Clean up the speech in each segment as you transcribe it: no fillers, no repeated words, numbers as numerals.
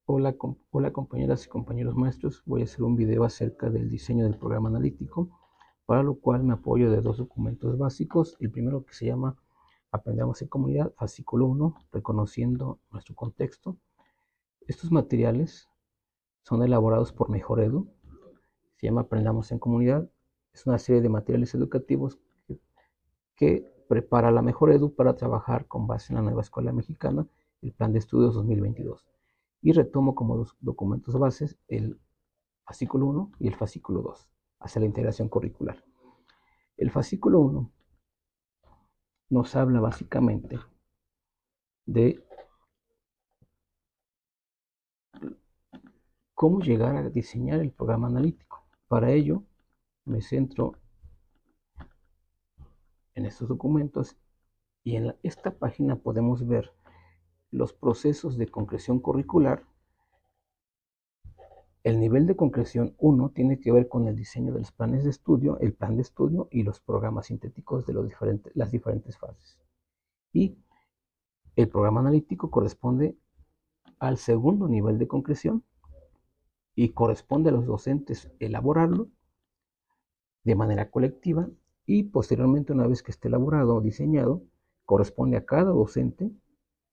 Hola compañeras y compañeros maestros, voy a hacer un video acerca del diseño del programa analítico, para lo cual me apoyo de dos documentos básicos. El primero que se llama Aprendamos en Comunidad, fascículo 1, reconociendo nuestro contexto. Estos materiales son elaborados por MejorEdu, se llama Aprendamos en Comunidad. Es una serie de materiales educativos que prepara la MejorEdu para trabajar con base en la nueva escuela mexicana, el Plan de Estudios 2022. Y retomo como dos documentos bases el fascículo 1 y el fascículo 2, hacia la integración curricular. El fascículo 1 nos habla básicamente de cómo llegar a diseñar el programa analítico. Para ello, me centro en estos documentos y en esta página podemos ver los procesos de concreción curricular. El nivel de concreción 1 tiene que ver con el diseño de los planes de estudio, el plan de estudio y los programas sintéticos de las diferentes fases. Y el programa analítico corresponde al segundo nivel de concreción y corresponde a los docentes elaborarlo de manera colectiva, y posteriormente, una vez que esté elaborado o diseñado, corresponde a cada docente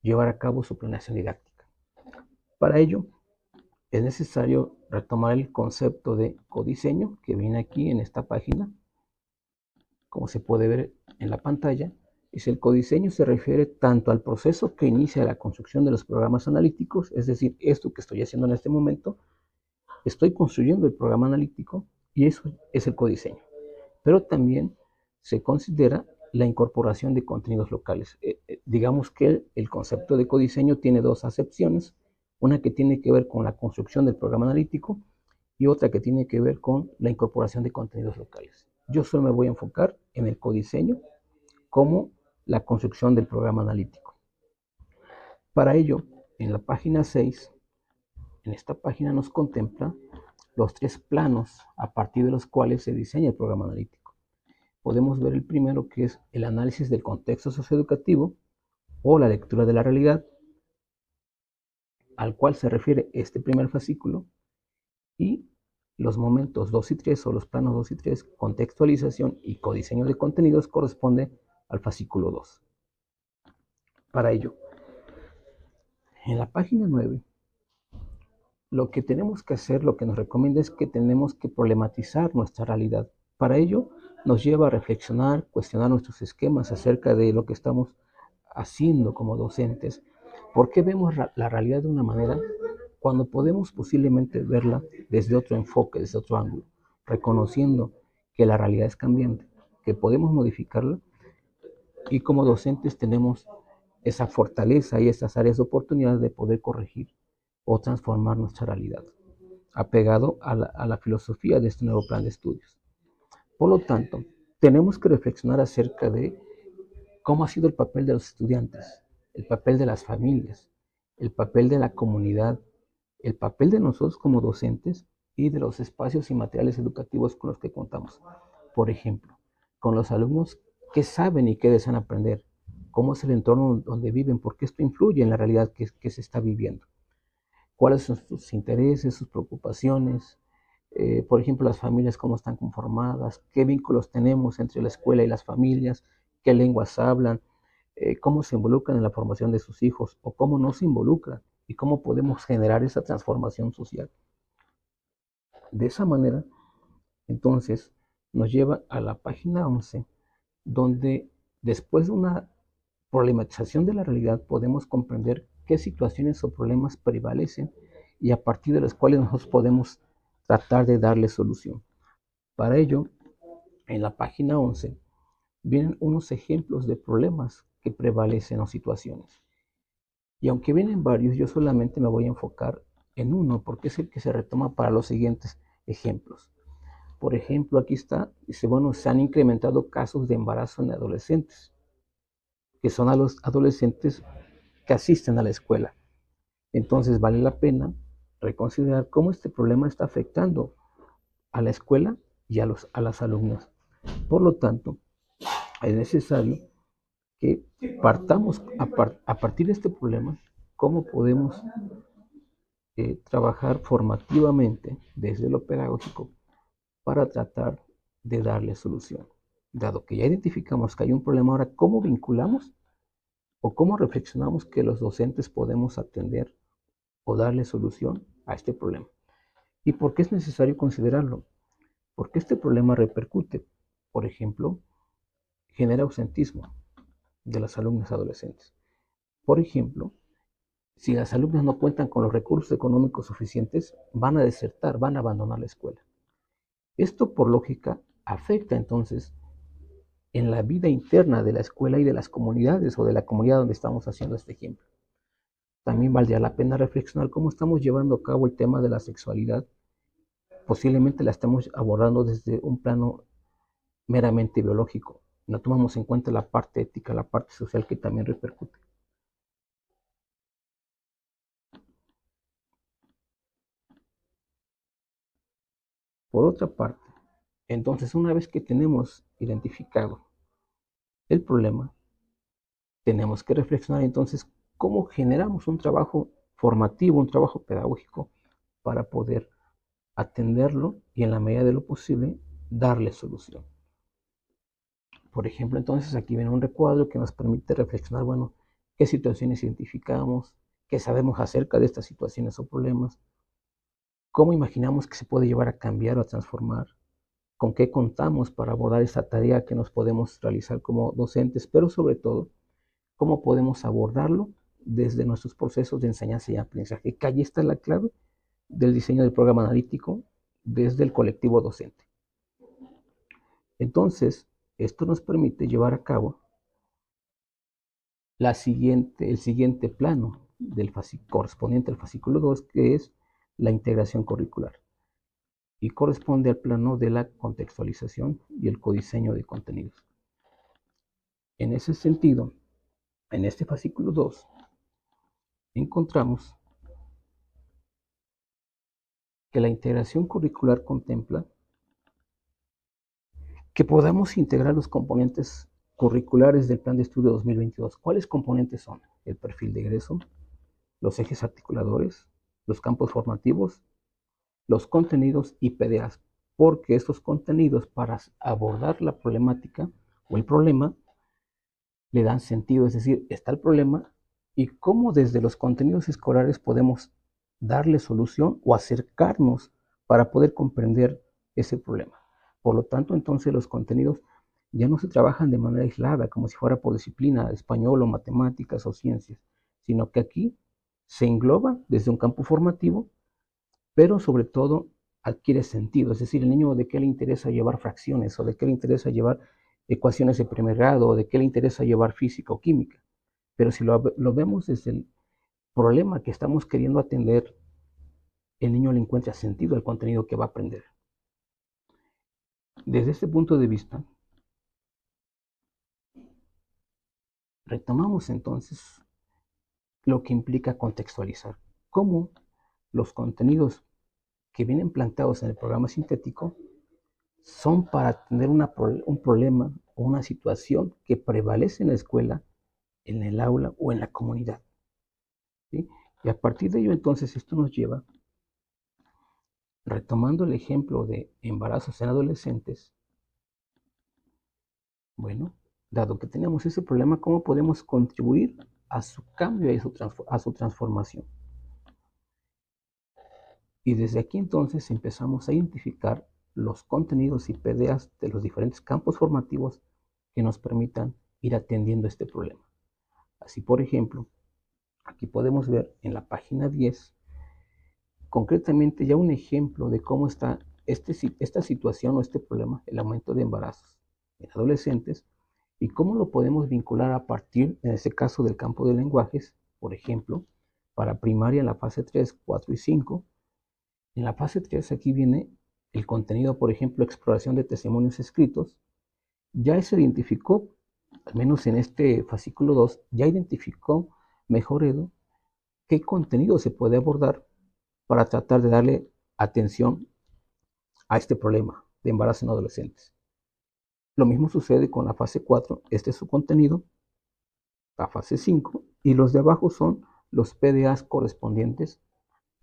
llevar a cabo su planeación didáctica. Para ello, es necesario retomar el concepto de codiseño que viene aquí en esta página. Como se puede ver en la pantalla, el codiseño se refiere tanto al proceso que inicia la construcción de los programas analíticos, es decir, esto que estoy haciendo en este momento. Estoy construyendo el programa analítico y eso es el codiseño. Pero también se considera la incorporación de contenidos locales. Digamos que el concepto de codiseño tiene dos acepciones, una que tiene que ver con la construcción del programa analítico y otra que tiene que ver con la incorporación de contenidos locales. Yo solo me voy a enfocar en el codiseño como la construcción del programa analítico. Para ello, en la página 6, en esta página nos contempla los tres planos a partir de los cuales se diseña el programa analítico. Podemos ver el primero, que es el análisis del contexto socioeducativo o la lectura de la realidad, al cual se refiere este primer fascículo, y los momentos 2 y 3 o los planos 2 y 3, contextualización y codiseño de contenidos, corresponde al fascículo 2. Para ello, en la página 9, lo que tenemos que hacer, lo que nos recomienda es que tenemos que problematizar nuestra realidad. Para ello, nos lleva a reflexionar, cuestionar nuestros esquemas acerca de lo que estamos haciendo como docentes. ¿Por qué vemos la realidad de una manera cuando podemos posiblemente verla desde otro enfoque, desde otro ángulo, reconociendo que la realidad es cambiante, que podemos modificarla, y como docentes tenemos esa fortaleza y esas áreas de oportunidad de poder corregir o transformar nuestra realidad, apegado a la filosofía de este nuevo plan de estudios? Por lo tanto, tenemos que reflexionar acerca de cómo ha sido el papel de los estudiantes, el papel de las familias, el papel de la comunidad, el papel de nosotros como docentes y de los espacios y materiales educativos con los que contamos. Por ejemplo, con los alumnos, qué saben y qué desean aprender, cómo es el entorno donde viven, porque esto influye en la realidad que se está viviendo, cuáles son sus intereses, sus preocupaciones. Por ejemplo, las familias, cómo están conformadas, qué vínculos tenemos entre la escuela y las familias, qué lenguas hablan, cómo se involucran en la formación de sus hijos o cómo no se involucran, y cómo podemos generar esa transformación social. De esa manera, entonces, nos lleva a la página 11, donde después de una problematización de la realidad podemos comprender qué situaciones o problemas prevalecen y a partir de los cuales nosotros podemos tratar de darle solución. Para ello, en la página 11 vienen unos ejemplos de problemas que prevalecen o situaciones. Y aunque vienen varios, yo solamente me voy a enfocar en uno porque es el que se retoma para los siguientes ejemplos. Por ejemplo, aquí está, dice, bueno, se han incrementado casos de embarazo en adolescentes, que son a los adolescentes que asisten a la escuela. Entonces vale la pena reconsiderar cómo este problema está afectando a la escuela y a las alumnas. Por lo tanto, es necesario que partamos a partir de este problema, cómo podemos trabajar formativamente desde lo pedagógico para tratar de darle solución. Dado que ya identificamos que hay un problema, ahora, ¿cómo vinculamos o cómo reflexionamos que los docentes podemos atender o darle solución a este problema? ¿Y por qué es necesario considerarlo? Porque este problema repercute, por ejemplo, genera ausentismo de las alumnas adolescentes. Por ejemplo, si las alumnas no cuentan con los recursos económicos suficientes, van a desertar, van a abandonar la escuela. Esto, por lógica, afecta entonces en la vida interna de la escuela y de las comunidades o de la comunidad donde estamos haciendo este ejemplo. También valdría la pena reflexionar cómo estamos llevando a cabo el tema de la sexualidad. Posiblemente la estamos abordando desde un plano meramente biológico. No tomamos en cuenta la parte ética, la parte social que también repercute. Por otra parte, entonces, una vez que tenemos identificado el problema, tenemos que reflexionar entonces cómo generamos un trabajo formativo, un trabajo pedagógico para poder atenderlo y en la medida de lo posible darle solución. Por ejemplo, entonces aquí viene un recuadro que nos permite reflexionar, bueno, qué situaciones identificamos, qué sabemos acerca de estas situaciones o problemas, cómo imaginamos que se puede llevar a cambiar o a transformar, con qué contamos para abordar esta tarea que nos podemos realizar como docentes, pero sobre todo, cómo podemos abordarlo desde nuestros procesos de enseñanza y aprendizaje, que allí está la clave del diseño del programa analítico desde el colectivo docente. Entonces, esto nos permite llevar a cabo el siguiente plano correspondiente al fascículo 2, que es la integración curricular, y corresponde al plano de la contextualización y el codiseño de contenidos. En ese sentido, en este fascículo 2, encontramos que la integración curricular contempla que podamos integrar los componentes curriculares del Plan de Estudio 2022. ¿Cuáles componentes son? El perfil de egreso, los ejes articuladores, los campos formativos, los contenidos y PDAs, porque estos contenidos para abordar la problemática o el problema le dan sentido, es decir, está el problema y cómo desde los contenidos escolares podemos darle solución o acercarnos para poder comprender ese problema. Por lo tanto, entonces los contenidos ya no se trabajan de manera aislada, como si fuera por disciplina, español o matemáticas o ciencias, sino que aquí se engloba desde un campo formativo, pero sobre todo adquiere sentido, es decir, el niño de qué le interesa llevar fracciones o de qué le interesa llevar ecuaciones de primer grado o de qué le interesa llevar física o química. Pero si lo vemos desde el problema que estamos queriendo atender, el niño le encuentra sentido al contenido que va a aprender. Desde este punto de vista, retomamos entonces lo que implica contextualizar, cómo los contenidos que vienen planteados en el programa sintético son para atender un problema o una situación que prevalece en la escuela, en el aula o en la comunidad. ¿Sí? Y a partir de ello, entonces, esto nos lleva, retomando el ejemplo de embarazos en adolescentes, bueno, dado que tenemos ese problema, ¿cómo podemos contribuir a su cambio y a su transformación? Y desde aquí entonces empezamos a identificar los contenidos y PDAs de los diferentes campos formativos que nos permitan ir atendiendo este problema. Así, por ejemplo, aquí podemos ver en la página 10 concretamente ya un ejemplo de cómo está esta situación o este problema, el aumento de embarazos en adolescentes, y cómo lo podemos vincular a partir, en este caso, del campo de lenguajes, por ejemplo, para primaria en la fase 3, 4 y 5. En la fase 3 aquí viene el contenido, por ejemplo, exploración de testimonios escritos. Ya se identificó, al menos en este fascículo 2, ya identificó mejor Edu qué contenido se puede abordar para tratar de darle atención a este problema de embarazo en adolescentes. Lo mismo sucede con la fase 4, este es su contenido, la fase 5, y los de abajo son los PDAs correspondientes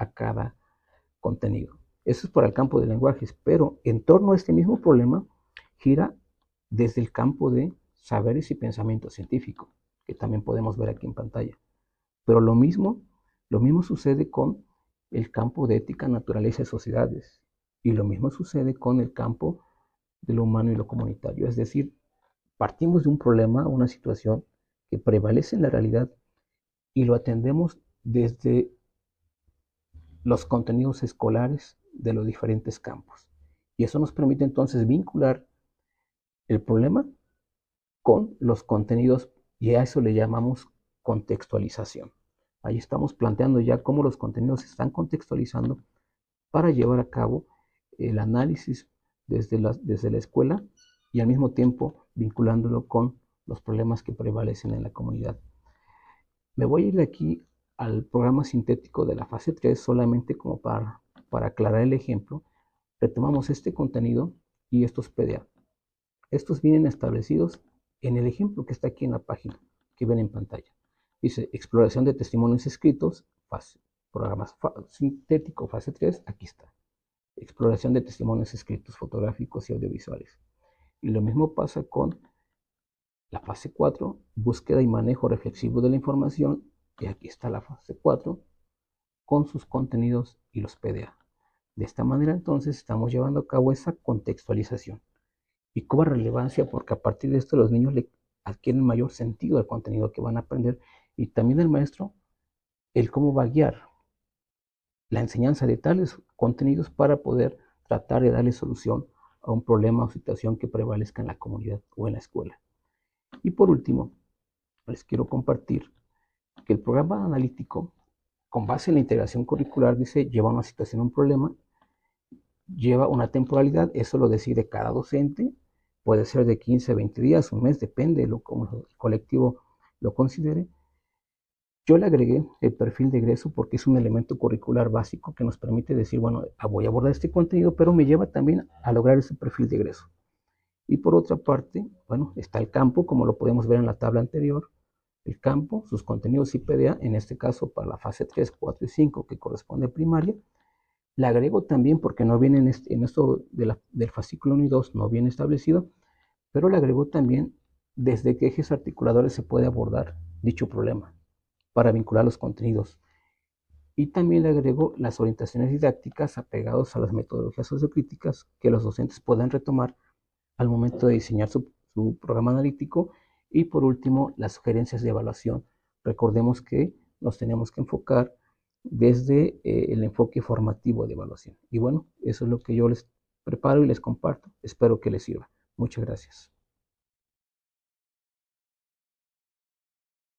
a cada contenido. Eso es para el campo de lenguajes, pero en torno a este mismo problema gira desde el campo de saberes y pensamiento científico, que también podemos ver aquí en pantalla. Pero lo mismo sucede con el campo de ética, naturaleza y sociedades, y lo mismo sucede con el campo de lo humano y lo comunitario. Es decir, partimos de un problema, una situación que prevalece en la realidad y lo atendemos desde los contenidos escolares de los diferentes campos. Y eso nos permite entonces vincular el problema con los contenidos y a eso le llamamos contextualización. Ahí estamos planteando ya cómo los contenidos se están contextualizando para llevar a cabo el análisis desde la escuela y al mismo tiempo vinculándolo con los problemas que prevalecen en la comunidad. Me voy a ir de aquí al programa sintético de la fase 3 solamente como para aclarar el ejemplo. Retomamos este contenido y estos PDA. Estos vienen establecidos en el ejemplo que está aquí en la página que ven en pantalla. Dice exploración de testimonios escritos, programa sintético fase 3, aquí está. Exploración de testimonios escritos, fotográficos y audiovisuales. Y lo mismo pasa con la fase 4, búsqueda y manejo reflexivo de la información, y aquí está la fase 4 con sus contenidos y los PDA. De esta manera entonces estamos llevando a cabo esa contextualización. Y cobra relevancia porque a partir de esto los niños le adquieren mayor sentido al contenido que van a aprender y también el maestro, el cómo va a guiar la enseñanza de tales contenidos para poder tratar de darle solución a un problema o situación que prevalezca en la comunidad o en la escuela. Y por último, les quiero compartir que el programa analítico, con base en la integración curricular, dice, lleva una situación, un problema, lleva una temporalidad, eso lo decide cada docente, puede ser de 15 a 20 días, un mes, depende de lo como el colectivo lo considere. Yo le agregué el perfil de egreso porque es un elemento curricular básico que nos permite decir, bueno, voy a abordar este contenido, pero me lleva también a lograr ese perfil de egreso. Y por otra parte, bueno, está el campo, como lo podemos ver en la tabla anterior, el campo, sus contenidos y PDA, en este caso para la fase 3, 4 y 5, que corresponde a primaria. Le agrego también, porque no viene en esto del fascículo 1 y 2, no viene establecido, pero le agrego también desde qué ejes articuladores se puede abordar dicho problema para vincular los contenidos. Y también le agrego las orientaciones didácticas apegadas a las metodologías sociocríticas que los docentes puedan retomar al momento de diseñar su programa analítico. Y por último, las sugerencias de evaluación. Recordemos que nos tenemos que enfocar desde el enfoque formativo de evaluación. Y bueno, eso es lo que yo les preparo y les comparto. Espero que les sirva. Muchas gracias.